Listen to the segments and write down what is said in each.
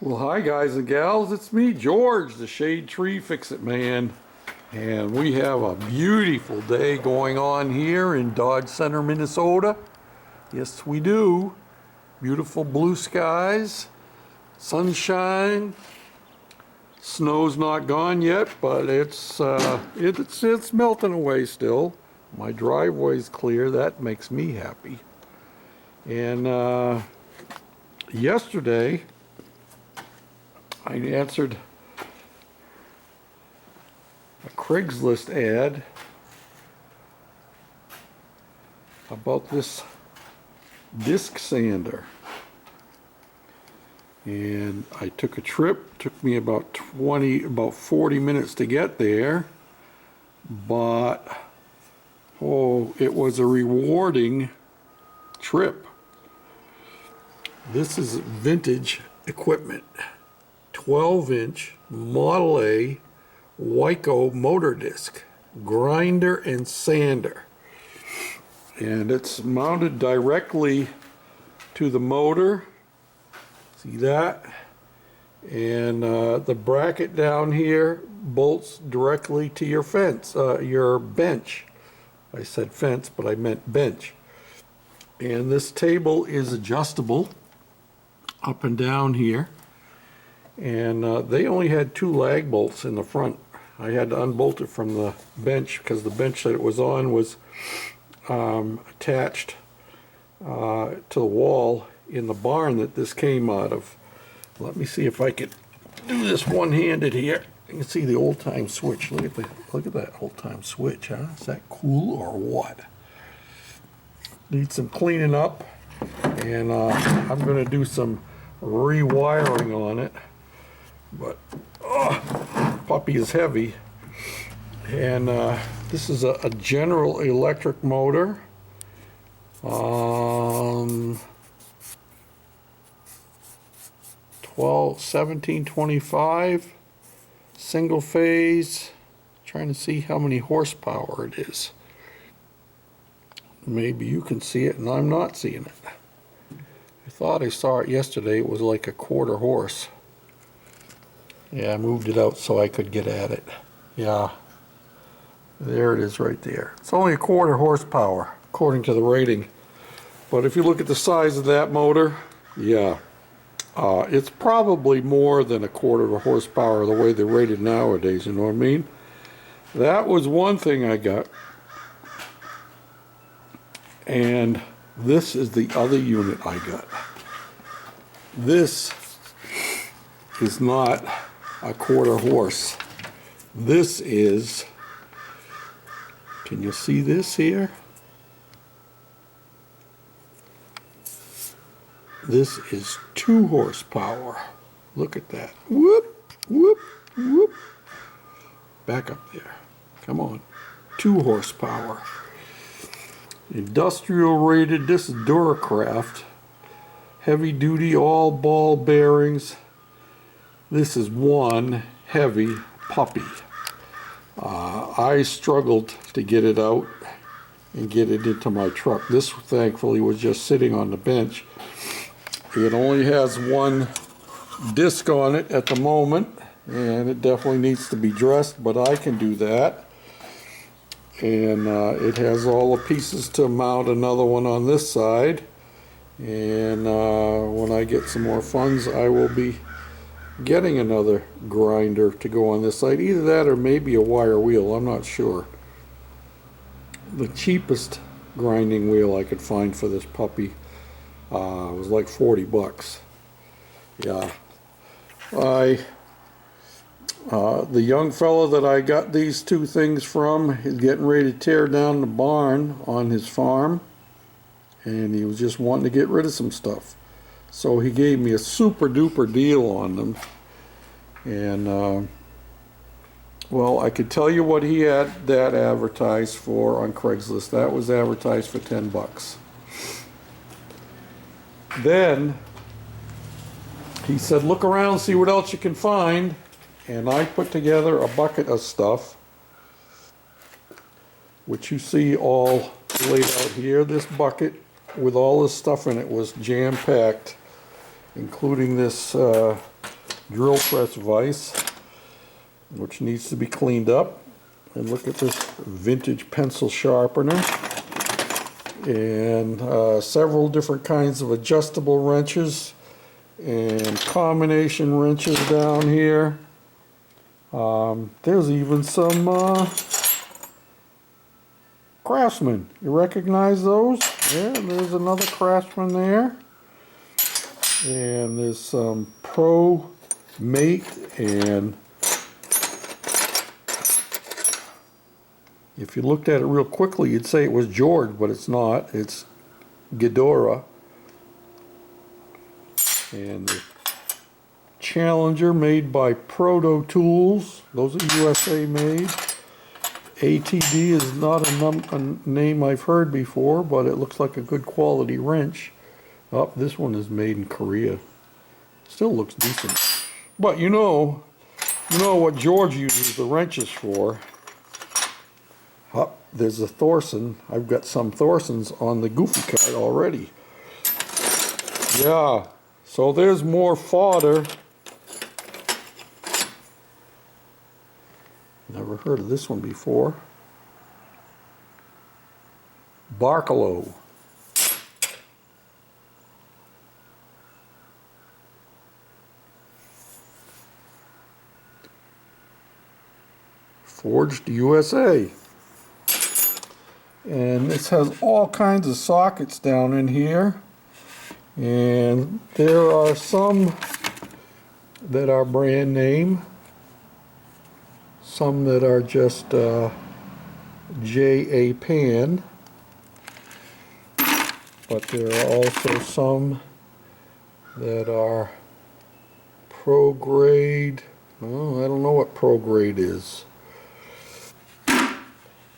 Well, hi guys and gals, it's me, George, the Shade Tree Fix-It Man. And we have a beautiful day going on here in Dodge Center, Minnesota. Yes, we do. Beautiful blue skies, sunshine. Snow's not gone yet, but it's melting away still. My driveway's clear, that makes me happy. And yesterday, I answered a Craigslist ad about this disc sander. And I took a trip, took me about 40 minutes to get there, but it was a rewarding trip. This is vintage equipment. 12-inch Model A Wico motor disc, grinder and sander. And it's mounted directly to the motor. See that? And the bracket down here bolts directly to your your bench. I said fence, but I meant bench. And this table is adjustable up and down here. And they only had 2 lag bolts in the front. I had to unbolt it from the bench because the bench that it was on was attached to the wall in the barn that this came out of. Let me see if I could do this one-handed here. You can see the old-time switch. Look at that old-time switch, huh? Is that cool or what? Needs some cleaning up, and I'm going to do some rewiring on it. But puppy is heavy, and this is a General Electric motor. 1725 single phase. Trying to see how many horsepower it is. Maybe you can see it and I'm not seeing it. I thought I saw it yesterday. It was like a 1/4 horse. Yeah, I moved it out so I could get at it. Yeah, there it is right there. It's only a 1/4 horsepower according to the rating. But if you look at the size of that motor, yeah, it's probably more than a 1/4 horsepower the way they're rated nowadays, you know what I mean? That was one thing I got. And this is the other unit I got. This is not a 1/4 horse. This is, can you see this here? This is 2 horsepower. Look at that. Whoop, whoop, whoop. Back up there. Come on. 2 horsepower. Industrial rated. This is Duracraft. Heavy duty, all ball bearings. This is one heavy puppy. I struggled to get it out and get it into my truck. This thankfully was just sitting on the bench. It only has 1 disc on it at the moment, and it definitely needs to be dressed, but I can do that. And it has all the pieces to mount another one on this side. And when I get some more funds, I will be getting another grinder to go on this side. Either that or maybe a wire wheel, I'm not sure. The cheapest grinding wheel I could find for this puppy was like 40 bucks. Yeah. The young fella that I got these 2 things from is getting ready to tear down the barn on his farm, and he was just wanting to get rid of some stuff. So he gave me a super duper deal on them. And well, I could tell you what he had that advertised for on Craigslist. That was advertised for 10 bucks. Then he said, look around, see what else you can find. And I put together a bucket of stuff, which you see all laid out here. This bucket with all this stuff in it was jam-packed, including this drill press vise, which needs to be cleaned up. And look at this vintage pencil sharpener. And several different kinds of adjustable wrenches and combination wrenches down here. There's even some Craftsman. You recognize those? Yeah, there's another Craftsman there. And there's some Pro Mate, and if you looked at it real quickly, you'd say it was George, but it's not. It's Ghidorah. And the Challenger, made by Proto Tools. Those are USA made. ATD is not a name I've heard before, but it looks like a good quality wrench. Oh, this one is made in Korea. Still looks decent. But you know what George uses the wrenches for. Oh, there's a Thorson. I've got some Thorsons on the Goofy card already. Yeah, so there's more fodder. Never heard of this one before. Barkalow. Forged USA. And this has all kinds of sockets down in here. And there are some that are brand name. Some that are just J.A. Pan. But there are also some that are Pro Grade. Oh, I don't know what Pro Grade is.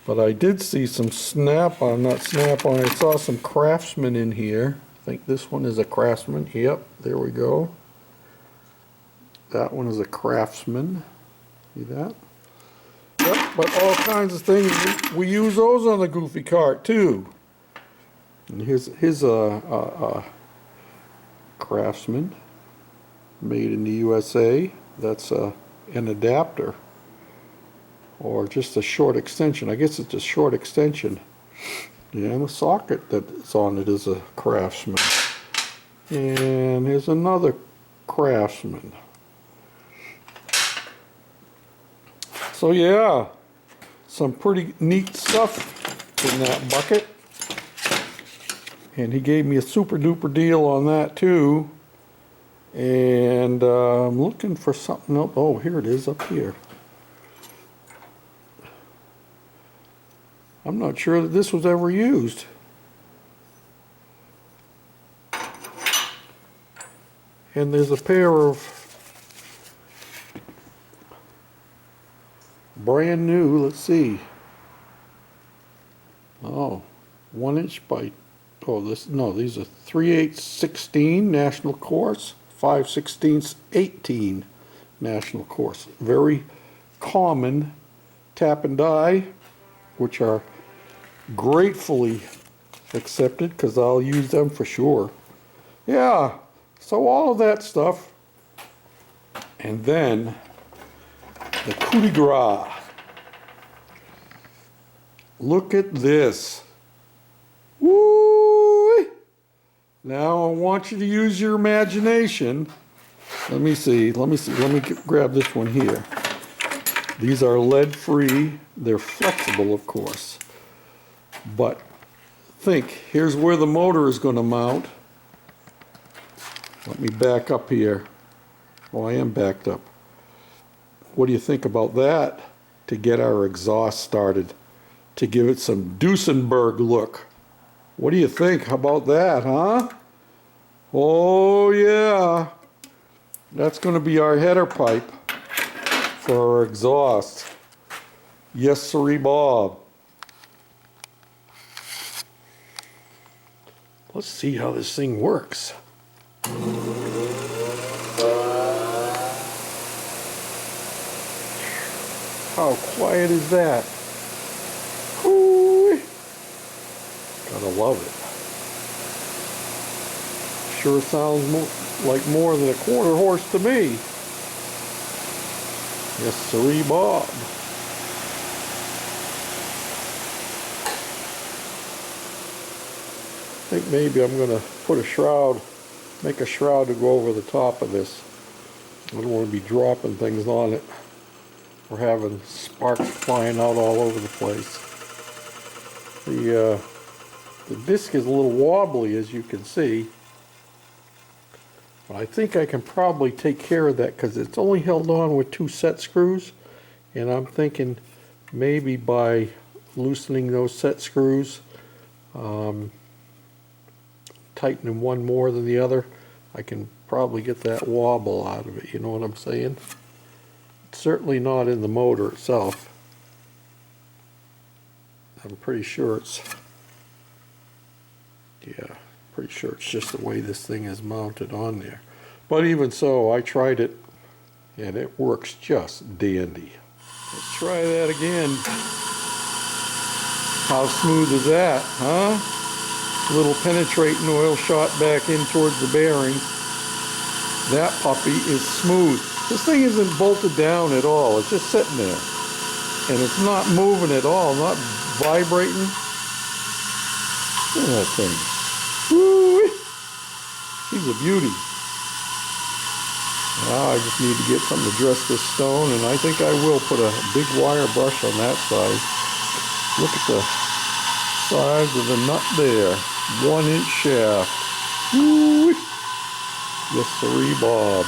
But I did see some Snap-on, not Snap-on, I saw some Craftsman in here. I think this one is a Craftsman. Yep, there we go. That one is a Craftsman. See that? Yep, but all kinds of things. We use those on the Goofy cart too. And here's a Craftsman, made in the USA. That's an adapter, or just a short extension. I guess it's a short extension. Yeah, and the socket that's on it is a Craftsman. And here's another Craftsman. So yeah, some pretty neat stuff in that bucket. And he gave me a super duper deal on that too. And I'm looking for something else. Oh, here it is up here. I'm not sure that this was ever used. And there's a pair of brand new, let's see. Oh, 1 inch by, oh, these are 3/8-16 National Course, 5/16 18 National Course. Very common tap and die, which are gratefully accepted because I'll use them for sure. Yeah, so all of that stuff. And then the coup de grace. Look at this. Woo! Now I want you to use your imagination. Let me grab this one here. These are lead free. They're flexible, of course. But think, here's where the motor is going to mount. Let me back up here. Oh, I am backed up. What do you think about that to get our exhaust started, to give it some Duesenberg look? What do you think? How about that, huh? Oh yeah, that's going to be our header pipe for our exhaust. Yes, sirree, Bob. Let's see how this thing works. How quiet is that? Ooh, gotta love it. Sure sounds like more than a quarter horse to me. Yes, sirree, Bob. I think maybe I'm going to put a shroud, make a shroud to go over the top of this. I don't want to be dropping things on it or having sparks flying out all over the place. The disc is a little wobbly, as you can see. But I think I can probably take care of that because it's only held on with 2 set screws. And I'm thinking maybe by loosening those set screws, tightening one more than the other, I can probably get that wobble out of it. You know what I'm saying? It's certainly not in the motor itself. I'm pretty sure it's, yeah, pretty sure it's just the way this thing is mounted on there. But even so, I tried it and it works just dandy. Let's try that again. How smooth is that, huh? A little penetrating oil shot back in towards the bearing. That puppy is smooth. This thing isn't bolted down at all. It's just sitting there. And it's not moving at all, not vibrating. Look at that thing. Woo! She's a beauty. Now I just need to get something to dress this stone, and I think I will put a big wire brush on that side. Look at the size of the nut there. 1-inch shaft. Woo! Yes, sirree, Bob.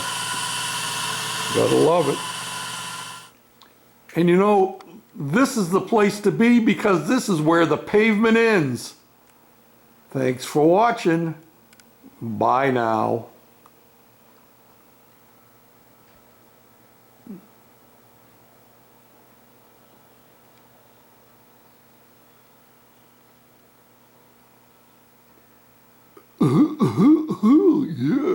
Gotta love it. And you know, this is the place to be because this is where the pavement ends. Thanks for watching. Bye now. Yeah.